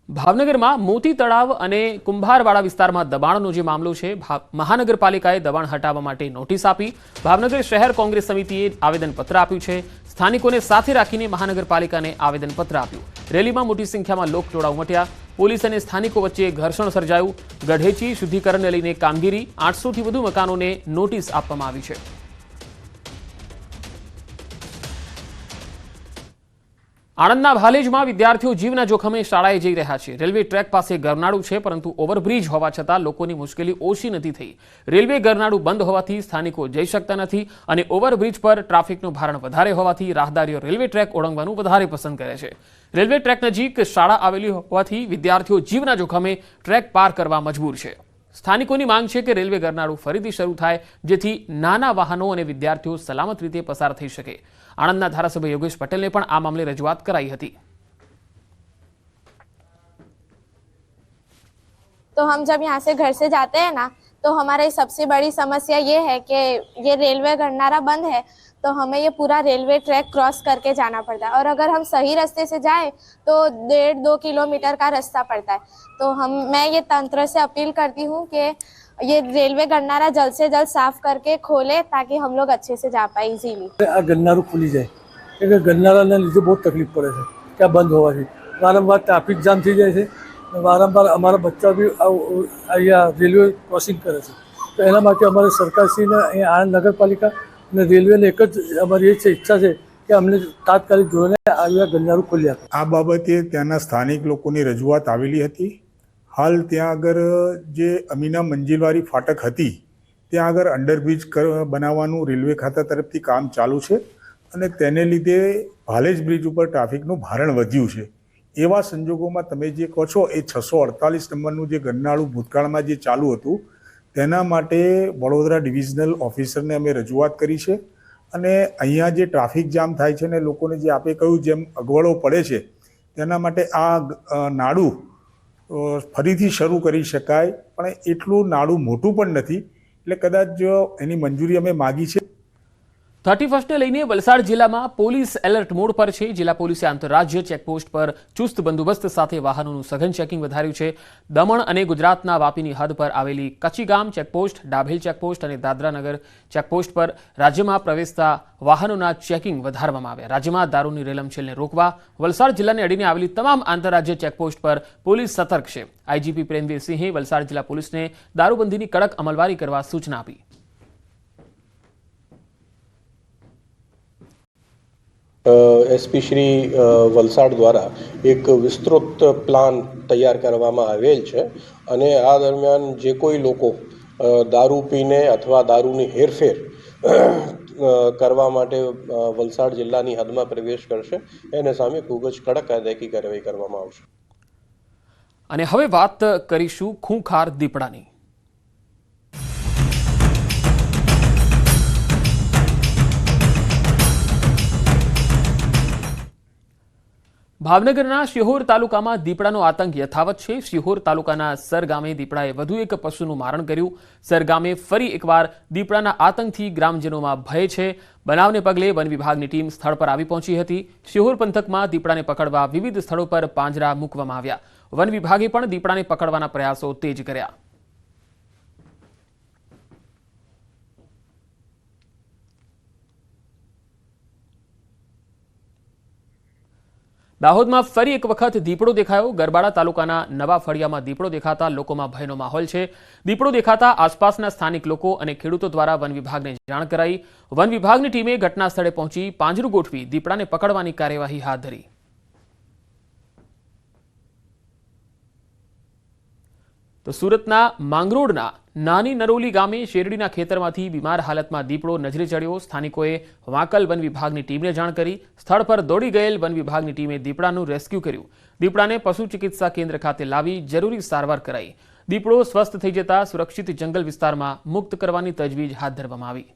ભાવનગરમાં મોતી તળાવ અને કુંભારવાડા વિસ્તારમાં દબાણનો જે મામલો છે, મહાનગરપાલિકાએ દબાણ હટાવવા માટે નોટિસ આપી. ભાવનગર શહેર કોંગ્રેસ સમિતિએ આવેદનપત્ર આપ્યું છે. સ્થાનિકોને સાથે રાખીને મહાનગરપાલિકાને આવેદનપત્ર આપ્યું. રેલીમાં મોટી સંખ્યામાં લોકટોળા ઉમટ્યા. પોલીસ અને સ્થાનિકો વચ્ચે ઘર્ષણ સર્જાયું. ગઢેચી શુદ્ધિકરણને લઈને કામગીરી, 800થી વધુ મકાનોને નોટિસ આપવામાં આવી છે. આણંદના ભાલેજમાં વિદ્યાર્થીઓ જીવના જોખમે શાળાએ જઈ રહ્યા છે. રેલવે ટ્રેક પાસે ગરનાળું છે, પરંતુ ઓવરબ્રિજ હોવા છતાં લોકોની મુશ્કેલી ઓછી નથી થઈ. રેલવે ગરનાળું બંધ હોવાથી સ્થાનિકો જઈ શકતા નથી અને ઓવરબ્રિજ પર ટ્રાફિકનું ભારણ વધારે હોવાથી રાહદારીઓ રેલવે ટ્રેક ઓળંગવાનું વધારે પસંદ કરે છે. રેલવે ટ્રેક નજીક શાળા આવેલી હોવાથી વિદ્યાર્થીઓ જીવના જોખમે ટ્રેક પાર કરવા મજબૂર છે. સ્થાનિકોની માંગ છે કે રેલવે ગરનાળું ફરીથી શરૂ થાય, જેથી નાના વાહનો અને વિદ્યાર્થીઓ સલામત રીતે પસાર થઈ શકે. આણંદના ધારાસભ્ય યોગેશ પટેલને પણ આ મામલે રજૂઆત કરાઈ હતી. तो हम जब यहाँ से घर से जाते हैं ना, तो हमारी सबसे बड़ी समस्या ये है कि ये रेलवे गरनारा बंद है, तो हमें ये पूरा रेलवे ट्रैक क्रॉस करके जाना पड़ता है. और अगर हम सही रास्ते से जाएं तो 1.5-2 किलोमीटर का रास्ता पड़ता है. तो मैं ये तंत्र से अपील करती हूँ कि ये रेलवे गरनारा जल्द से जल्द साफ करके खोले, ताकि हम लोग अच्छे से जा पाए इजीली. આ ગરનારું ખુલી જાય, એટલે ગરનારાના લીધે બહુ તકલીફ પડે છે. ત્યાં બંધ હોવાથી વારંવાર ટ્રાફિક જામ થઈ જાય છે. વારંવાર અમારા બચ્ચા બી અહીંયા રેલવે ક્રોસિંગ કરે છે. તો એના માટે અમારે સરકારશ્રીને અહીંયા આણંદ નગરપાલિકા અને રેલવેને એક જ અમારી એ છે ઈચ્છા છે કે અમને તાત્કાલિક ધોરણે આ ગરનારું ખોલી આપે. આ બાબતે ત્યાંના સ્થાનિક લોકોની રજૂઆત આવેલી હતી. હાલ ત્યાં આગળ જે અમીના મંજિલવાળી ફાટક હતી, ત્યાં આગળ અંડરબ્રિજ બનાવવાનું રેલવે ખાતા તરફથી કામ ચાલુ છે અને તેને લીધે ભાલેજ બ્રિજ ઉપર ટ્રાફિકનું ભારણ વધ્યું છે. એવા સંજોગોમાં તમે જે કહો છો એ 648 નંબરનું જે ગરનાળું ભૂતકાળમાં જે ચાલુ હતું, તેના માટે વડોદરા ડિવિઝનલ ઓફિસરને અમે રજૂઆત કરી છે અને અહીંયા જે ટ્રાફિક જામ થાય છે ને લોકોને જે આપે કહ્યું જેમ અગવડો પડે છે, તેના માટે આ નાળું ફરીથી શરૂ કરી શકાય, પણ એટલું નાળું મોટું પણ નથી, એટલે કદાચ એની મંજૂરી અમે માગી છે. 31ને લઈને વલસાડ જિલ્લામાં પોલીસ એલર્ટ મોડ પર છે. જિલ્લા પોલીસે આંતરરાજ્ય ચેકપોસ્ટ પર ચુસ્ત બંદોબસ્ત સાથે વાહનોનું સઘન ચેકિંગ વધાર્યું છે. દમણ અને ગુજરાતના વાપીની હદ પર આવેલી કચીગામ ચેકપોસ્ટ, ડાભેલ ચેકપોસ્ટ અને દાદરાનગર ચેકપોસ્ટ પર રાજ્યમાં પ્રવેશતા વાહનોના ચેકિંગ વધારવામાં આવ્યા. રાજ્યમાં દારૂની રેલમછેલને રોકવા વલસાડ જિલ્લાને અડીને આવેલી તમામ આંતરરાજ્ય ચેકપોસ્ટ પર પોલીસ સતર્ક છે. આઈજીપી પ્રેમવીરસિંહે વલસાડ જિલ્લા પોલીસને દારૂબંધીની કડક અમલવારી કરવા સૂચના આપી. એસપી શ્રી વલસાડ દ્વારા એક વિસ્તૃત પ્લાન તૈયાર કરવામાં આવેલ છે અને આ દરમિયાન જે કોઈ લોકો દારૂ પીને અથવા દારૂની હેરફેર કરવા માટે વલસાડ જિલ્લાની હદમાં પ્રવેશ કરશે, એને સામે ખૂબ જ કડક કાયદાકીય કાર્યવાહી કરવામાં આવશે. અને હવે વાત કરીશું ખૂંખાર દીપડાની. ભાવનગરના શિહોર તાલુકામાં દીપડાનો આતંક યથાવત છે. શિહોર તાલુકાના સર ગામે દીપડાએ વધુ એક પશુનું મારણ કર્યું. સર ગામે ફરી એકવાર દીપડાના આતંકથી ગ્રામજનોમાં ભય છે. બનાવને પગલે વન વિભાગની ટીમ સ્થળ પર આવી પહોંચી હતી. શિહોર પંથકમાં દીપડાને પકડવા વિવિધ સ્થળો પર પાંજરા મૂકવામાં આવ્યા. વન વિભાગે પણ દીપડાને પકડવાના પ્રયાસો તેજ કર્યા. દાહોદમાં ફરી એક વખત દીપડો દેખાયો. ગરબાડા તાલુકાના નવા ફળિયામાં દીપડો દેખાતા લોકોમાં ભયનો માહોલ છે. દીપડો દેખાતા આસપાસના સ્થાનિક લોકો અને ખેડૂતો દ્વારા વન વિભાગને જાણ કરાઈ. વન વિભાગની ટીમે ઘટના સ્થળે પહોંચી પાંજરું ગોઠવી દીપડાને પકડવાની કાર્યવાહી હાથ ધરી. તો સુરતના માંગરોળના નાની નરોલી ગામે શેરડીના ખેતરમાંથી બીમાર હાલતમાં દીપડો નજરે ચડ્યો. સ્થાનિકોએ વાંકલ વન વિભાગની ટીમને જાણ કરી. સ્થળ પર દોડી ગયેલ વન વિભાગની ટીમે દીપડાનું રેસ્ક્યુ કર્યું. દીપડાને પશુ ચિકિત્સા કેન્દ્ર ખાતે લાવી જરૂરી સારવાર કરાઈ. દીપડો સ્વસ્થ થઈ જતા સુરક્ષિત જંગલ વિસ્તારમાં મુક્ત કરવાની તજવીજ હાથ ધરવામાં આવી.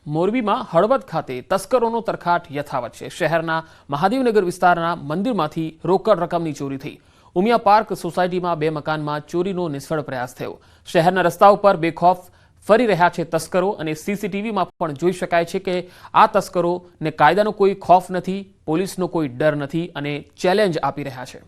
મોરબીમાં હળવદ ખાતે તસ્કરોનો તરખાટ યથાવત છે. શહેરના મહાદેવનગર વિસ્તારના મંદિરમાંથી રોકડ રકમની ચોરી થઈ. ઉમિયા પાર્ક સોસાયટીમાં 2 મકાનમાં ચોરીનો નિષ્ફળ પ્રયાસ થયો. શહેરના રસ્તા ઉપર બેખોફ ફરી રહ્યા છે તસ્કરો અને સીસીટીવીમાં પણ જોઈ શકાય છે કે આ તસ્કરોને કાયદાનો કોઈ ખોફ નથી, પોલીસનો કોઈ ડર નથી અને ચેલેન્જ આપી રહ્યા છે.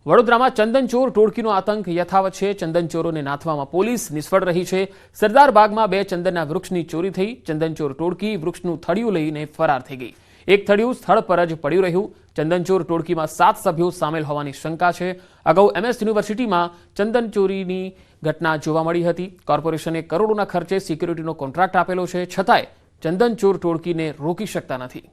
વડોદરામાં ચંદનચોર ટોળકીનો આતંક યથાવત છે. ચંદનચોરોને નાથવામાં પોલીસ નિષ્ફળ રહી છે. સરદારબાગમાં 2 ચંદનના વૃક્ષની ચોરી થઈ. ચંદનચોર ટોળકી વૃક્ષનું થડિયું લઈને ફરાર થઈ ગઈ. એક થડિયું સ્થળ પર જ પડ્યું રહ્યું. ચંદનચોર ટોળકીમાં 7 સભ્યો સામેલ હોવાની શંકા છે. અગાઉ MS યુનિવર્સિટીમાં ચંદનચોરીની ઘટના જોવા મળી હતી. કોર્પોરેશને કરોડોના ખર્ચે સિક્યુરિટીનો કોન્ટ્રાક્ટ આપેલો છે, છતાંય ચંદનચોર ટોળકીને રોકી શકતા નથી.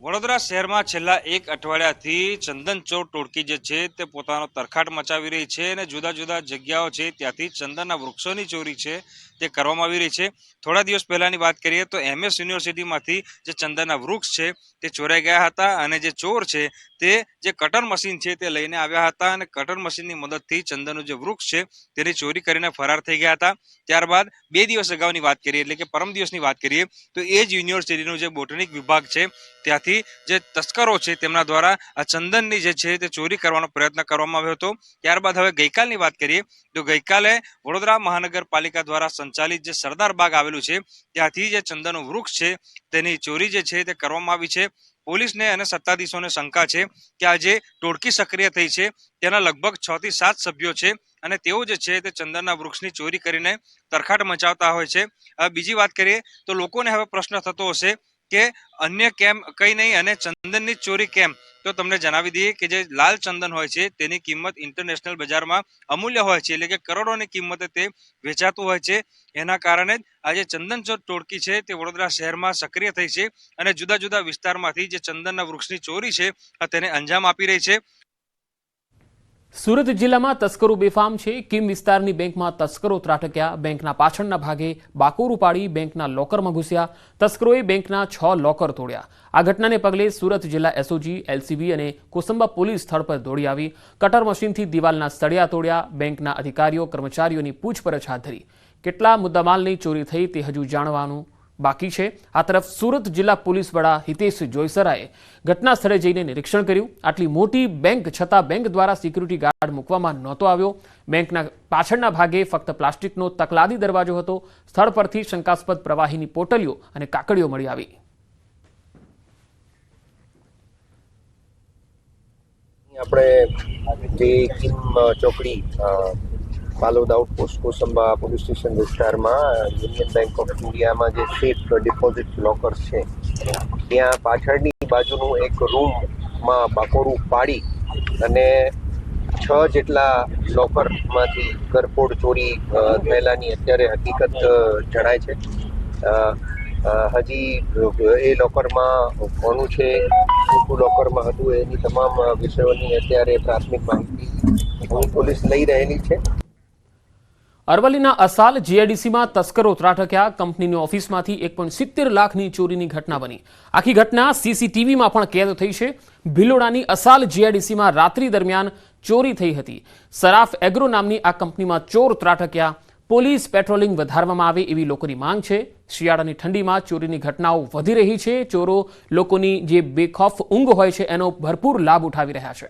વડોદરા શહેરમાં છેલ્લા 1 અઠવાડિયાથી ચંદનચોર ટોળકી જે છે તે પોતાનો તરખાટ મચાવી રહી છે અને જુદા જુદા જગ્યાઓ છે ત્યાંથી ચંદનના વૃક્ષોની ચોરી છે તે કરવામાં આવી રહી છે. થોડા દિવસ પહેલાની વાત કરીએ તો MS યુનિવર્સિટીમાંથી જે ચંદનના વૃક્ષ છે તે ચોરાઈ ગયા હતા અને જે ચોર છે તે જે કટર મશીન છે તે લઈને આવ્યા હતા અને કટર મશીનની મદદથી ચંદનનું જે વૃક્ષ છે તેની ચોરી કરીને ફરાર થઈ ગયા હતા. ત્યારબાદ 2 દિવસ અગાઉની વાત કરીએ એટલે કે પરમ દિવસની વાત કરીએ તો એ જ યુનિવર્સિટીનું જે બોટનિક વિભાગ છે ત્યાંથી જે તસ્કરો છે તેમના દ્વારા આ ચંદનની જે છે તે ચોરી કરવાનો પ્રયત્ન કરવામાં આવ્યો હતો. ત્યારબાદ હવે ગઈકાલની વાત કરીએ તો ગઈકાલે વડોદરા મહાનગરપાલિકા દ્વારા સંચાલિત જે સરદારબાગ આવેલું છે ત્યાંથી જે ચંદનનું વૃક્ષ છે તેની ચોરી જે છે તે કરવામાં આવી છે. પોલીસને અને સત્તાધીશોને શંકા છે કે આ જે ટોળકી સક્રિય થઈ છે તેના લગભગ 6 થી 7 સભ્યો છે અને તેઓ જે છે તે ચંદનના વૃક્ષની ચોરી કરીને તરખાટ મચાવતા હોય છે. બીજી વાત કરીએ તો લોકોને હવે પ્રશ્ન થતો હશે કે અન્ય કેમ કંઈ નહીં અને ચંદનની ચોરી કેમ? તો તમને જણાવી દઈએ કે જે લાલ ચંદન હોય છે તેની કિંમત ઇન્ટરનેશનલ બજારમાં અમૂલ્ય હોય છે એટલે કે કરોડોની કિંમતે તે વેચાતું હોય છે. એના કારણે જ આ જે ચંદનચોર ટોળકી છે તે વડોદરા શહેરમાં સક્રિય થઈ છે અને જુદા જુદા વિસ્તારમાંથી જે ચંદનના વૃક્ષની ચોરી છે તેને અંજામ આપી રહી છે. સુરત જિલ્લામાં તસ્કરો બેફામ છે. કિમ વિસ્તારની બેંકમાં તસ્કરો ત્રાટક્યા. બેંકના પાછળના ભાગે બાકોરું પાડી બેંકના લોકરમાં ઘૂસ્યા. તસ્કરોએ બેંકના 6 લોકર તોડ્યા. આ ઘટનાને પગલે સુરત જિલ્લા SOG, LCB અને કોસંબા પોલીસ સ્થળ પર દોડી આવી. કટર મશીનથી દિવાલના સળિયા તોડ્યા. બેંકના અધિકારીઓ કર્મચારીઓની પૂછપરછ હાથ ધરી. કેટલા મુદ્દામાલની ચોરી થઈ તે હજુ જાણવાનું બાકી છે. આ તરફ સુરત જિલ્લા પોલીસ વડા હિતેશ જોઈસરાએ ઘટના સ્થળે જઈને નિરીક્ષણ કર્યું. આટલી મોટી બેંક છતાં બેંક દ્વારા સિક્યુરિટી ગાર્ડ મૂકવામાં નહોતો આવ્યો. બેંકના પાછળના ભાગે ફક્ત પ્લાસ્ટિકનો તકલાદી દરવાજો હતો. સ્થળ પરથી શંકાસ્પદ પ્રવાહીની પોટલીઓ અને કાકડીઓ મળી આવી. આપણે જે કિમ ચોકડી Balod outpost Kosamba police station વિસ્તારમાં યુનિયન બેંક ઓફ ઇન્ડિયામાં જે સેફ ડિપોઝિટ લોકર્સ છે ત્યાં પાછળની બાજુનું એક રૂમમાં બાકોરું પાડી અને 6 જેટલા લોકરમાંથી કરફોડ ચોરી થયેલાની અત્યારે હકીકત જણાય છે. હજી એ લોકરમાં કોનું છે, શું લોકરમાં હતું એની તમામ વિષયોની અત્યારે પ્રાથમિક માહિતી પોલીસ લઈ રહેલી છે. અરવલ્લીના અસાલ GIDCમાં તસ્કરો ત્રાટક્યા. કંપનીની ઓફિસમાંથી 1.70 લાખની ચોરીની ઘટના બની. આખી ઘટના CCTVમાં પણ કેદ થઈ છે. ભિલોડાની અસાલ GIDCમાં રાત્રિ દરમિયાન ચોરી થઈ હતી. સરાફ એગ્રો નામની આ કંપનીમાં ચોર ત્રાટક્યા. પોલીસ પેટ્રોલિંગ વધારવામાં આવે એવી લોકોની માંગ છે. શિયાળાની ઠંડીમાં ચોરીની ઘટનાઓ વધી રહી છે. ચોરો લોકોની જે બેખોફ ઊંઘ હોય છે એનો ભરપૂર લાભ ઉઠાવી રહ્યા છે.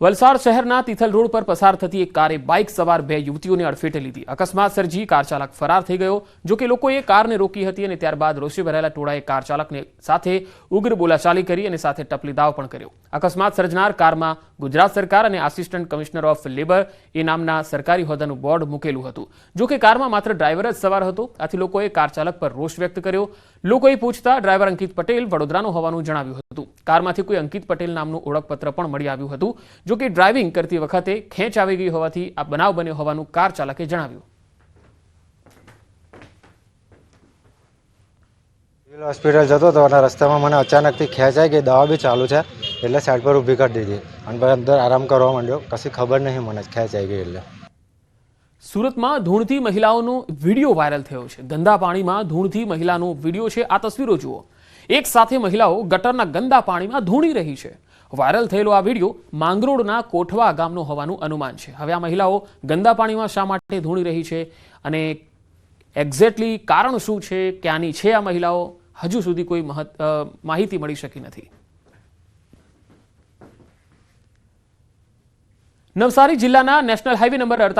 વલસાડ શહેરના તિથલ રોડ પર પસાર થતી એક કારે બાઇક સવાર 2 યુવતીઓને અડફેટે લીધી. અકસ્માત સર્જી કાર ચાલક ફરાર થઈ ગયો. જોકે લોકોએ કારને રોકી હતી અને ત્યારબાદ રોષે ભરાયેલા ટોળાએ કાર ચાલકને સાથે ઉગ્ર બોલાચાલી કરી અને સાથે ટપલી દાવ પણ કર્યો. અકસ્માત સર્જનાર કારમાં ગુજરાત સરકાર અને આસિસ્ટન્ટ કમિશનર ઓફ લેબર એ નામના સરકારી હોદ્દાનું બોર્ડ મૂકેલું હતું. જોકે કારમાં માત્ર ડ્રાઈવર જ સવાર હતો. આથી લોકોએ કાર ચાલક પર રોષ વ્યક્ત કર્યો. લોકોએ પૂછતા ડ્રાઈવર અંકિત પટેલ વડોદરાનો હોવાનું જણાવ્યું હતું. કારમાંથી કોઈ અંકિત પટેલ નામનું ઓળખપત્ર પણ મળી આવ્યું હતું. જોકે ડ્રાઇવિંગ કરતી વખતે ખેંચ આવી ગઈ હોવાથી આ બનાવ બન્યો હોવાનું કાર ચાલકે જણાવ્યું. હોસ્પિટલ જતો હતો અને રસ્તામાં મને અચાનકથી ખેંચાઈ ગઈ. દવા બી ચાલુ છે એટલે સાઈડ પર ઊભી કરી દીધી અને પછી અંદર આરામ કરવા માંડ્યો. કશી ખબર નહીં મને ખેંચાઈ ગઈ એટલે. સુરતમાં ધૂણતી મહિલાઓનો વિડીયો વાયરલ થયો છે. ગંદા પાણીમાં ધૂણતી મહિલાનો વિડીયો છે. આ તસવીરો જુઓ. એક સાથે મહિલાઓ ગટરના ગંદા પાણીમાં ધૂણી રહી છે. વાયરલ થયેલો આ વિડીયો માંગરોળના કોઠવા ગામનો હોવાનું અનુમાન છે. હવે આ મહિલાઓ ગંદા પાણીમાં શા માટે ધૂણી રહી છે અને એક્ઝેક્ટલી કારણ શું છે, ક્યાંની છે આ મહિલાઓ, હજુ સુધી કોઈ માહિતી મળી શકી નથી. નવસારી જિલ્લાના નેશનલ હાઈવે નંબર 48